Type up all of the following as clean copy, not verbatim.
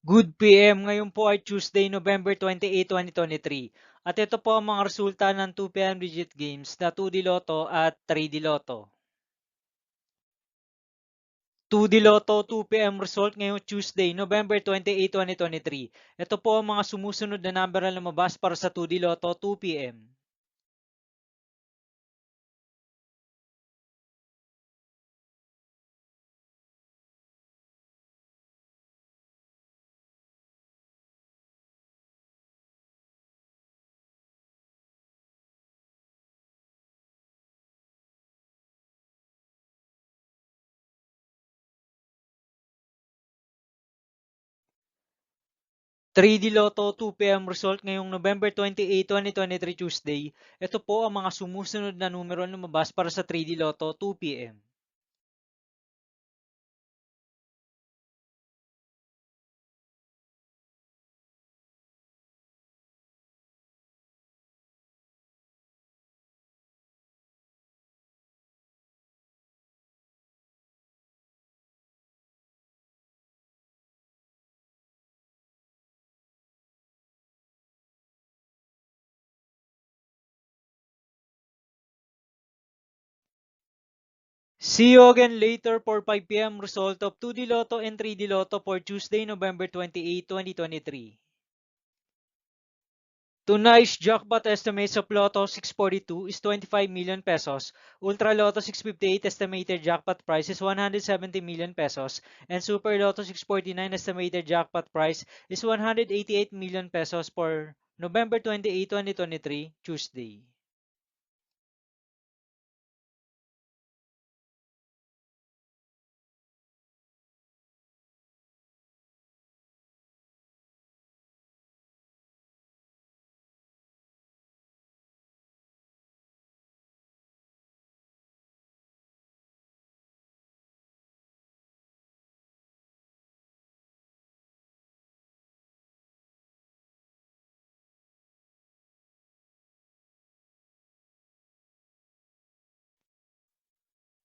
Good PM, ngayon po ay Tuesday, November 28, 2023. At ito po ang mga resulta ng 2 PM digit games na 2D Lotto at 3D Lotto. 2D Lotto 2 PM result ngayong Tuesday, November 28, 2023. Ito po ang mga sumusunod na number na lumabas para sa 2D Lotto 2 PM. 3D Lotto 2 PM result ngayong November 28, 2023 Tuesday. Ito po ang mga sumusunod na numero na lumabas para sa 3D Lotto 2 PM. 'See you again later for 5 PM result of 2D Lotto and 3D Lotto for Tuesday, November 28, 2023. Tonight's jackpot estimates of Lotto 642 is 25 million pesos. Ultra Lotto 658 estimated jackpot price is 170 million pesos. And Super Lotto 649 estimated jackpot price is 188 million pesos for November 28, 2023, Tuesday.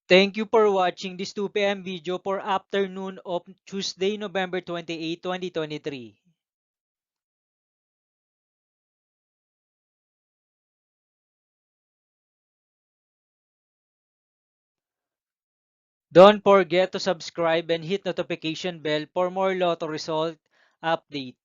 Thank you for watching this 2 PM video for afternoon of Tuesday, November 28, 2023. Don't forget to subscribe and hit notification bell for more Lotto result update.